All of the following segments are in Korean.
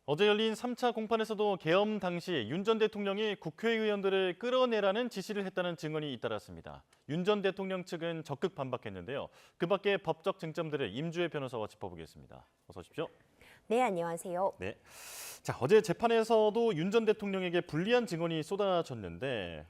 어제 열린 3차 공판에서도 계엄 당시 윤 전 대통령이 국회의원들을 끌어내라는 지시를 했다는 증언이 잇따랐습니다. 윤 전 대통령 측은 적극 반박했는데요. 그 밖에 법적 쟁점들을 임주혜 변호사와 짚어보겠습니다. 어서 오십시오. 네, 안녕하세요. 네. 자, 어제 재판에서도 윤 전 대통령에게 불리한 증언이 쏟아졌는데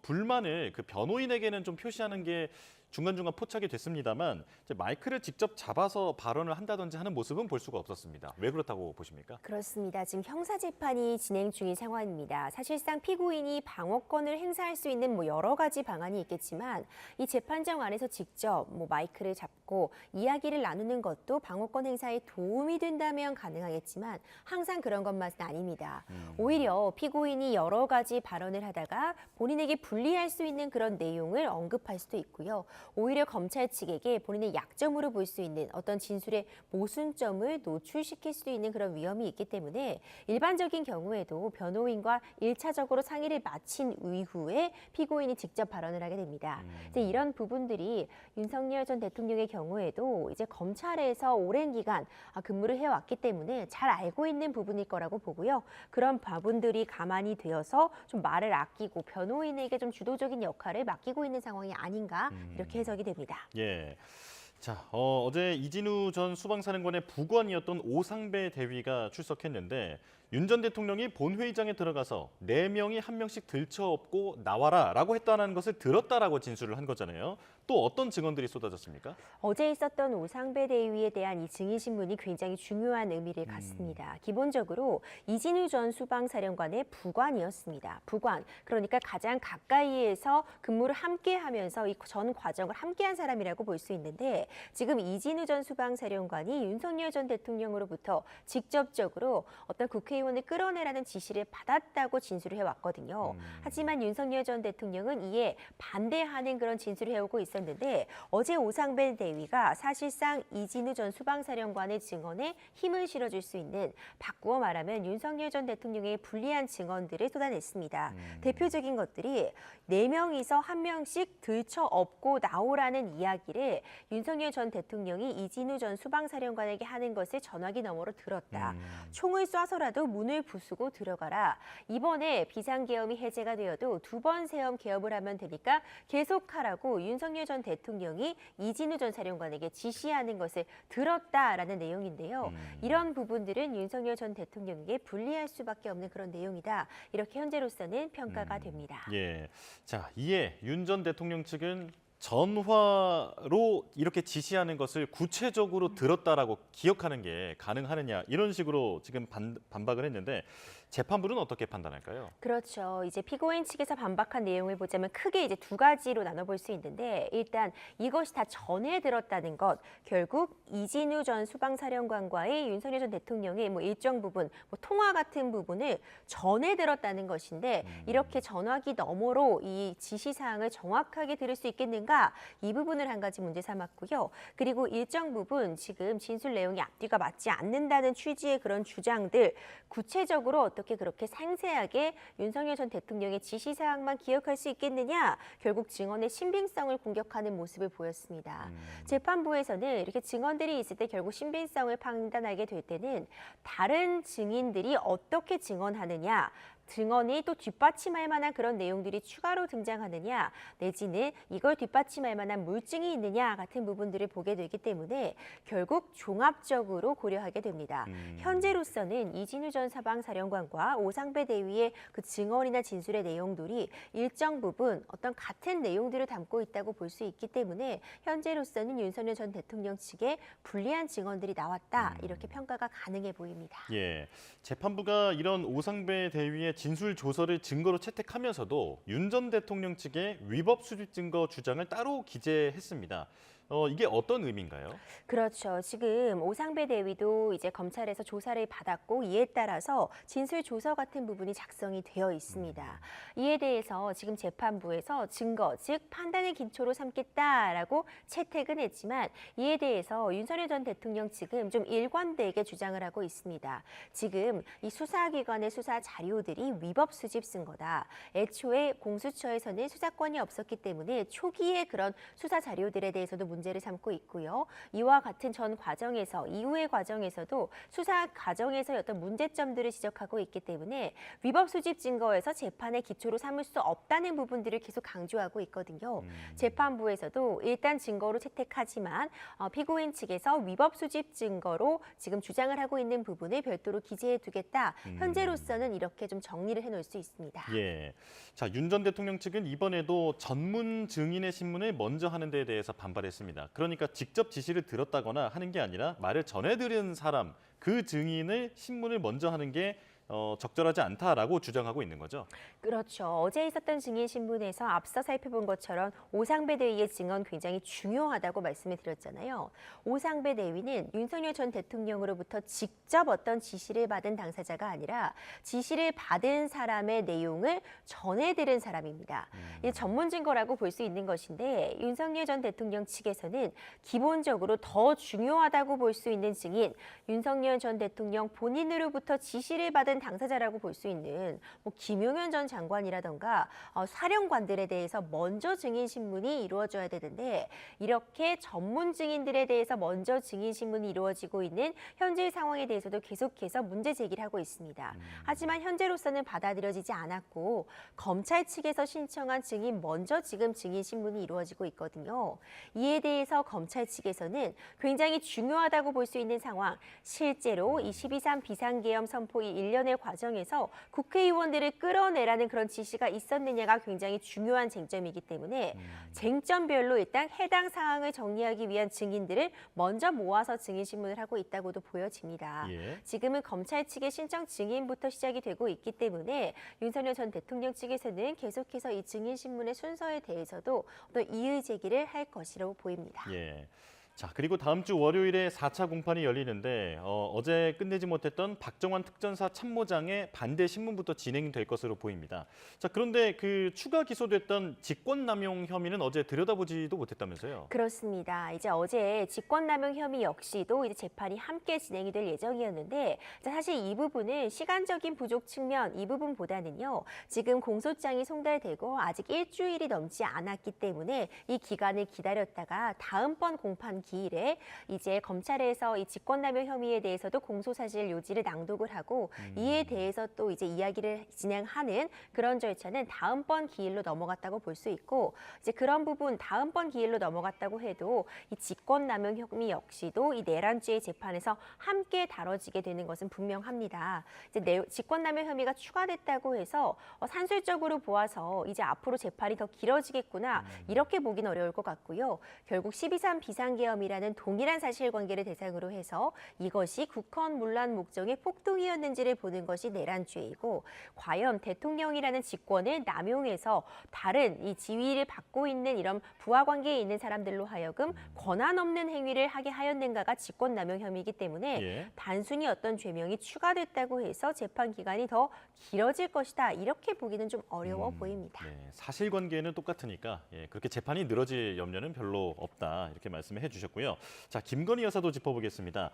불만을 그 변호인에게는 좀 표시하는 게 중간중간 포착이 됐습니다만 이제 마이크를 직접 잡아서 발언을 한다든지 하는 모습은 볼 수가 없었습니다. 왜 그렇다고 보십니까? 그렇습니다. 지금 형사재판이 진행 중인 상황입니다. 사실상 피고인이 방어권을 행사할 수 있는 여러 가지 방안이 있겠지만 이 재판장 안에서 직접 마이크를 잡고 이야기를 나누는 것도 방어권 행사에 도움이 된다면 가능하겠지만 항상 그런 것만은 아닙니다. 오히려 피고인이 여러 가지 발언을 하다가 본인에게 불리할 수 있는 그런 내용을 언급할 수도 있고요. 오히려 검찰 측에게 본인의 약점으로 볼 수 있는 어떤 진술의 모순점을 노출시킬 수도 있는 그런 위험이 있기 때문에 일반적인 경우에도 변호인과 1차적으로 상의를 마친 이후에 피고인이 직접 발언을 하게 됩니다. 이제 이런 부분들이 윤석열 전 대통령의 경우에도 이제 검찰에서 오랜 기간 근무를 해왔기 때문에 잘 알고 있는 부분일 거라고 보고요. 그런 부분들이 가만히 되어서 좀 말을 아끼고 변호인에게 좀 주도적인 역할을 맡기고 있는 상황이 아닌가 이렇게 해석이 됩니다. 예. 자, 어제 이진우 전 수방사령관의 부관이었던 오상배 대위가 출석했는데 윤 전 대통령이 본회의장에 들어가서 4명이 한 명씩 들쳐업고 나와라라고 했다는 것을 들었다라고 진술을 한 거잖아요. 또 어떤 증언들이 쏟아졌습니까? 어제 있었던 오상배 대위에 대한 이 증인 신문이 굉장히 중요한 의미를 갖습니다. 기본적으로 이진우 전 수방사령관의 부관이었습니다. 부관, 그러니까 가장 가까이에서 근무를 함께 하면서 이 전 과정을 함께한 사람이라고 볼 수 있는데 지금 이진우 전 수방사령관이 윤석열 전 대통령으로부터 직접적으로 어떤 국회의원을 끌어내라는 지시를 받았다고 진술을 해왔거든요. 하지만 윤석열 전 대통령은 이에 반대하는 그런 진술을 해오고 있었는데 어제 오상배 대위가 사실상 이진우 전 수방사령관의 증언에 힘을 실어줄 수 있는 바꾸어 말하면 윤석열 전 대통령의 불리한 증언들을 쏟아냈습니다. 대표적인 것들이 4명이서 한 명씩 들쳐업고 나오라는 이야기를 윤석열 전 대통령이 이진우 전 수방사령관에게 하는 것을 전화기 너머로 들었다. 총을 쏴서라도 문을 부수고 들어가라. 이번에 비상계엄이 해제가 되어도 2번 세엄 개업을 하면 되니까 계속하라고 윤석열 전 대통령이 이진우 전 사령관에게 지시하는 것을 들었다라는 내용인데요. 이런 부분들은 윤석열 전 대통령에게 불리할 수밖에 없는 그런 내용이다. 이렇게 현재로서는 평가가 됩니다. 예. 자, 이에 윤 전 대통령 측은 전화로 이렇게 지시하는 것을 구체적으로 들었다라고 기억하는 게 가능하느냐 이런 식으로 지금 반박을 했는데 재판부는 어떻게 판단할까요? 그렇죠. 이제 피고인 측에서 반박한 내용을 보자면 크게 이제 2가지로 나눠볼 수 있는데 일단 이것이 다 전에 들었다는 것, 결국 이진우 전 수방사령관과의 윤석열 전 대통령의 일정 부분, 통화 같은 부분을 전에 들었다는 것인데 이렇게 전화기 너머로 이 지시사항을 정확하게 들을 수 있겠는가? 이 부분을 한 가지 문제 삼았고요. 그리고 일정 부분 지금 진술 내용이 앞뒤가 맞지 않는다는 취지의 그런 주장들 구체적으로 어떻게 그렇게 상세하게 윤석열 전 대통령의 지시사항만 기억할 수 있겠느냐? 결국 증언의 신빙성을 공격하는 모습을 보였습니다. 재판부에서는 이렇게 증언들이 있을 때 결국 신빙성을 판단하게 될 때는 다른 증인들이 어떻게 증언하느냐, 증언이 또 뒷받침할 만한 그런 내용들이 추가로 등장하느냐 내지는 이걸 뒷받침할 만한 물증이 있느냐 같은 부분들을 보게 되기 때문에 결국 종합적으로 고려하게 됩니다. 현재로서는 이진우 전 사방사령관과 오상배 대위의 그 증언이나 진술의 내용들이 일정 부분 어떤 같은 내용들을 담고 있다고 볼 수 있기 때문에 현재로서는 윤석열 전 대통령 측에 불리한 증언들이 나왔다 이렇게 평가가 가능해 보입니다. 예. 재판부가 이런 오상배 대위의 진술 조서를 증거로 채택하면서도 윤 전 대통령 측의 위법 수집 증거 주장을 따로 기재했습니다. 이게 어떤 의미인가요? 그렇죠. 지금 오상배 대위도 이제 검찰에서 조사를 받았고 이에 따라서 진술 조서 같은 부분이 작성이 되어 있습니다. 이에 대해서 지금 재판부에서 증거, 즉 판단의 기초로 삼겠다라고 채택은 했지만 이에 대해서 윤석열 전 대통령 측은 좀 일관되게 주장을 하고 있습니다. 지금 이 수사기관의 수사 자료들이 위법 수집 증거다. 애초에 공수처에서는 수사권이 없었기 때문에 초기에 그런 수사 자료들에 대해서도 문제 문제를 삼고 있고요. 이와 같은 전 과정에서 이후의 과정에서도 수사 과정에서의 어떤 문제점들을 지적하고 있기 때문에 위법 수집 증거에서 재판의 기초로 삼을 수 없다는 부분들을 계속 강조하고 있거든요. 재판부에서도 일단 증거로 채택하지만 피고인 측에서 위법 수집 증거로 지금 주장을 하고 있는 부분을 별도로 기재해 두겠다. 현재로서는 이렇게 좀 정리를 해놓을 수 있습니다. 예. 자, 윤 전 대통령 측은 이번에도 전문 증인의 신문을 먼저 하는 데에 대해서 반발했습니다. 그러니까 직접 지시를 들었다거나 하는 게 아니라 말을 전해들은 사람, 그 증인을 신문을 먼저 하는 게 적절하지 않다라고 주장하고 있는 거죠. 그렇죠. 어제 있었던 증인 신문에서 앞서 살펴본 것처럼 오상배 대위의 증언 굉장히 중요하다고 말씀을 드렸잖아요. 오상배 대위는 윤석열 전 대통령으로부터 직접 어떤 지시를 받은 당사자가 아니라 지시를 받은 사람의 내용을 전해들은 사람입니다. 이 전문 증거라고 볼 수 있는 것인데 윤석열 전 대통령 측에서는 기본적으로 더 중요하다고 볼 수 있는 증인, 윤석열 전 대통령 본인으로부터 지시를 받은 당사자라고 볼 수 있는 김용현 전 장관이라던가 사령관들에 대해서 먼저 증인 신문이 이루어져야 되는데 이렇게 전문 증인들에 대해서 먼저 증인 신문이 이루어지고 있는 현재 상황에 대해서도 계속해서 문제 제기를 하고 있습니다. 하지만 현재로서는 받아들여지지 않았고 검찰 측에서 신청한 증인 먼저 지금 증인 신문이 이루어지고 있거든요. 이에 대해서 검찰 측에서는 굉장히 중요하다고 볼 수 있는 상황, 실제로 이 12.3 비상계엄 선포 이 일련의 과정에서 국회의원들을 끌어내라는 그런 지시가 있었느냐가 굉장히 중요한 쟁점이기 때문에 쟁점별로 일단 해당 사항을 정리하기 위한 증인들을 먼저 모아서 증인 신문을 하고 있다고도 보여집니다. 예. 지금은 검찰 측의 신청 증인부터 시작이 되고 있기 때문에 윤석열 전 대통령 측에서는 계속해서 이 증인 신문의 순서에 대해서도 어떤 이의 제기를 할 것이라고 보입니다. 예. 자, 그리고 다음 주 월요일에 4차 공판이 열리는데 어제 끝내지 못했던 박정환 특전사 참모장의 반대 신문부터 진행될 것으로 보입니다. 자, 그런데 그 추가 기소됐던 직권남용 혐의는 어제 들여다보지도 못했다면서요? 그렇습니다. 이제 어제 직권남용 혐의 역시도 이제 재판이 함께 진행이 될 예정이었는데 사실 이 부분은 시간적인 부족 측면 이 부분보다는요. 지금 공소장이 송달되고 아직 일주일이 넘지 않았기 때문에 이 기간을 기다렸다가 다음번 공판 기일에 이제 검찰에서 이 직권남용 혐의에 대해서도 공소사실 요지를 낭독을 하고 이에 대해서 또 이제 이야기를 진행하는 그런 절차는 다음번 기일로 넘어갔다고 볼 수 있고 이제 그런 부분 다음번 기일로 넘어갔다고 해도 이 직권남용 혐의 역시도 이 내란죄의 재판에서 함께 다뤄지게 되는 것은 분명합니다. 이제 직권남용 혐의가 추가됐다고 해서 산술적으로 보아서 이제 앞으로 재판이 더 길어지겠구나 이렇게 보긴 어려울 것 같고요. 결국 12.3 비상계엄이라는 동일한 사실관계를 대상으로 해서 이것이 국헌 문란 목적의 폭동이었는지를 보는 것이 내란죄이고 과연 대통령이라는 직권을 남용해서 다른 이 지위를 받고 있는 이런 부하 관계에 있는 사람들로 하여금 권한 없는 행위를 하게 하였는가가 직권남용 혐의이기 때문에 예. 단순히 어떤 죄명이 추가됐다고 해서 재판 기간이 더 길어질 것이다 이렇게 보기는 좀 어려워 보입니다. 네, 사실관계는 똑같으니까 그렇게 재판이 늘어질 염려는 별로 없다 이렇게 말씀을 해주셨고요. 자, 김건희 여사도 짚어보겠습니다.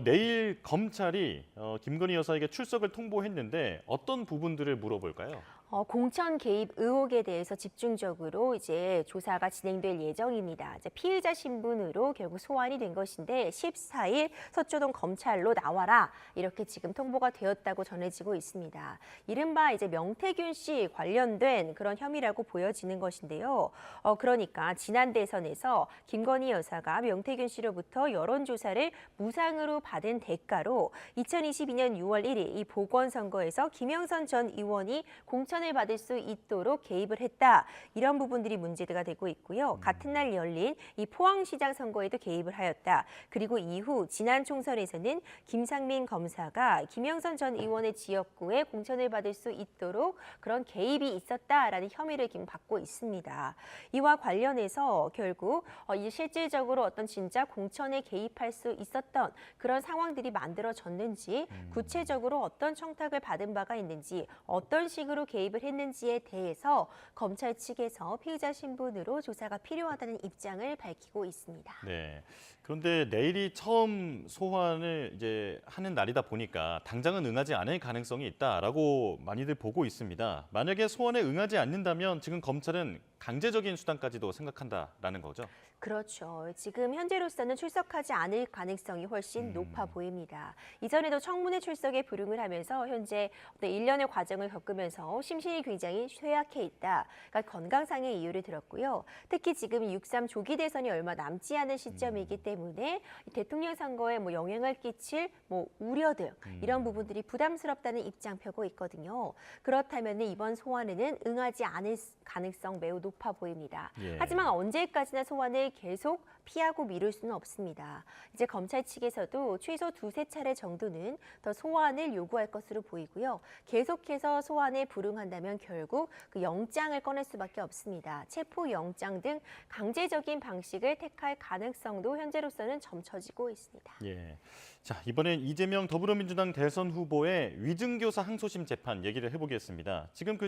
내일 검찰이 김건희 여사에게 출석을 통보했는데 어떤 부분들을 물어볼까요? 공천 개입 의혹에 대해서 집중적으로 이제 조사가 진행될 예정입니다. 이제 피의자 신분으로 결국 소환이 된 것인데 14일 서초동 검찰로 나와라 이렇게 지금 통보가 되었다고 전해지고 있습니다. 이른바 이제 명태균 씨 관련된 그런 혐의라고 보여지는 것인데요. 그러니까 지난 대선에서 김건희 여사가 명태균 씨로부터 여론조사를 무상으로 받은 대가로 2022년 6월 1일 이 보궐선거에서 김영선 전 의원이 공천을 받을 수 있도록 개입을 했다. 이런 부분들이 문제가 되고 있고요. 같은 날 열린 이 포항시장 선거에도 개입을 하였다. 그리고 이후 지난 총선에서는 김상민 검사가 김영선 전 의원의 지역구에 공천을 받을 수 있도록 그런 개입이 있었다라는 혐의를 지금 받고 있습니다. 이와 관련해서 결국 실질적으로 어떤 진짜 공천에 개입할 수 있었던 그런 상황들이 만들어졌는지 구체적으로 어떤 청탁을 받은 바가 있는지 어떤 식으로 개입을 했는지에 대해서 검찰 측에서 피의자 신분으로 조사가 필요하다는 입장을 밝히고 있습니다. 네. 그런데 내일이 처음 소환을 이제 하는 날이다 보니까 당장은 응하지 않을 가능성이 있다라고 많이들 보고 있습니다. 만약에 소환에 응하지 않는다면 지금 검찰은 강제적인 수단까지도 생각한다라는 거죠. 그렇죠. 지금 현재로서는 출석하지 않을 가능성이 훨씬 높아 보입니다. 이전에도 청문회 출석에 불응을 하면서 현재 어떤 일련의 과정을 겪으면서 심신이 굉장히 쇠약해 있다. 그러니까 건강상의 이유를 들었고요. 특히 지금 6.3 조기 대선이 얼마 남지 않은 시점이기 때문에 이 대통령 선거에 뭐 영향을 끼칠 뭐 우려 등 이런 부분들이 부담스럽다는 입장 펴고 있거든요. 그렇다면 이번 소환에는 응하지 않을 가능성 매우 높아 보입니다. 예. 하지만 언제까지나 소환을 계속 피하고 미룰 수는 없습니다. 이제 검찰 측에서도 최소 두세 차례 정도는 더 소환을 요구할 것으로 보이고요. 계속해서 소환에 불응한다면 결국 그 영장을 꺼낼 수밖에 없습니다. 체포 영장 등 강제적인 방식을 택할 가능성도 현재로서는 점쳐지고 있습니다. 예. 자, 이번엔 이재명 더불어민주당 대선 후보의 위증교사 항소심 재판 얘기를 해보겠습니다. 지금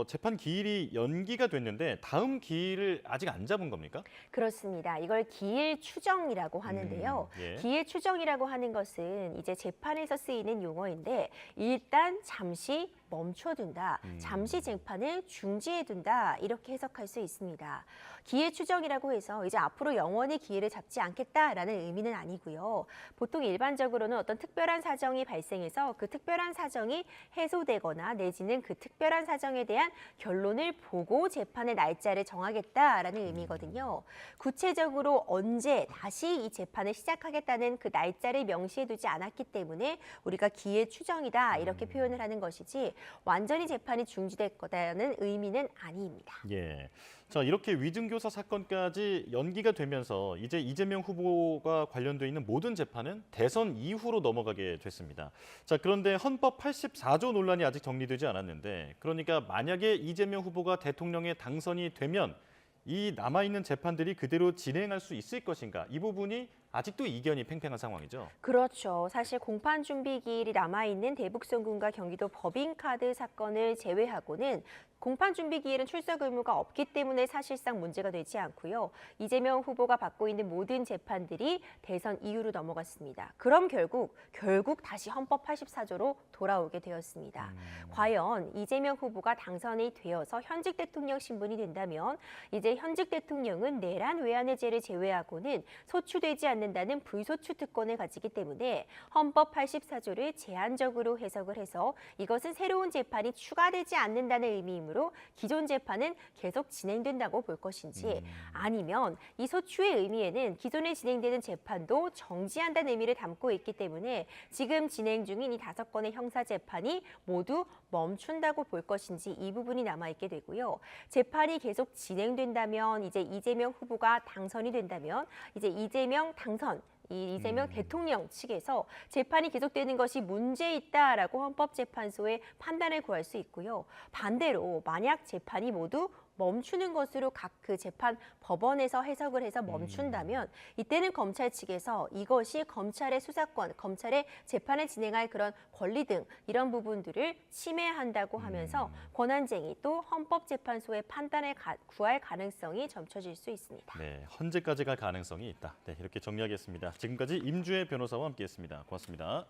재판 기일이 연기가 됐는데 다음 기일을 아직 안 잡은 겁니까? 그렇습니다. 이걸 기일 추정이라고 하는데요. 예. 기일 추정이라고 하는 것은 이제 재판에서 쓰이는 용어인데 일단 잠시 멈춰둔다, 잠시 재판을 중지해둔다 이렇게 해석할 수 있습니다. 기일 추정이라고 해서 이제 앞으로 영원히 기일을 잡지 않겠다라는 의미는 아니고요. 보통 일반적으로는 어떤 특별한 사정이 발생해서 그 특별한 사정이 해소되거나 내지는 그 특별한 사정에 대한 결론을 보고 재판의 날짜를 정하겠다라는 의미거든요. 구체적으로 언제 다시 이 재판을 시작하겠다는 그 날짜를 명시해두지 않았기 때문에 우리가 기일 추정이다 이렇게 표현을 하는 것이지 완전히 재판이 중지될 거다는 의미는 아닙니다. 예. 자, 이렇게 위증교사 사건까지 연기가 되면서 이제 이재명 후보가 관련돼 있는 모든 재판은 대선 이후로 넘어가게 됐습니다. 자, 그런데 헌법 84조 논란이 아직 정리되지 않았는데, 그러니까 만약에 이재명 후보가 대통령에 당선이 되면 이 남아있는 재판들이 그대로 진행할 수 있을 것인가? 이 부분이 아직도 이견이 팽팽한 상황이죠. 그렇죠. 사실 공판 준비 기일이 남아있는 대북송금과 경기도 법인카드 사건을 제외하고는 공판 준비 기일은 출석 의무가 없기 때문에 사실상 문제가 되지 않고요. 이재명 후보가 받고 있는 모든 재판들이 대선 이후로 넘어갔습니다. 그럼 결국 다시 헌법 84조로 돌아오게 되었습니다. 과연 이재명 후보가 당선이 되어서 현직 대통령 신분이 된다면 이제 현직 대통령은 내란 외환해제를 제외하고는 소추되지 않는다는 불소추 특권을 가지기 때문에 헌법 84조를 제한적으로 해석을 해서 이것은 새로운 재판이 추가되지 않는다는 의미이므로 기존 재판은 계속 진행된다고 볼 것인지 아니면 이 소추의 의미에는 기존에 진행되는 재판도 정지한다는 의미를 담고 있기 때문에 지금 진행 중인 이 5건의 형사 재판이 모두 멈춘다고 볼 것인지 이 부분이 남아있게 되고요. 재판이 계속 진행된다면 이제 이재명 후보가 당선이 된다면 이제 이재명 당선 이재명 대통령 측에서 재판이 계속되는 것이 문제 있다라고 헌법재판소에 판단을 구할 수 있고요. 반대로 만약 재판이 모두 멈추는 것으로 각 그 재판 법원에서 해석을 해서 멈춘다면 이때는 검찰 측에서 이것이 검찰의 수사권, 검찰의 재판을 진행할 그런 권리 등 이런 부분들을 침해한다고 하면서 권한쟁의 또 헌법재판소의 판단을 구할 가능성이 점쳐질 수 있습니다. 네, 헌재까지 갈 가능성이 있다. 네, 이렇게 정리하겠습니다. 지금까지 임주혜 변호사와 함께했습니다. 고맙습니다.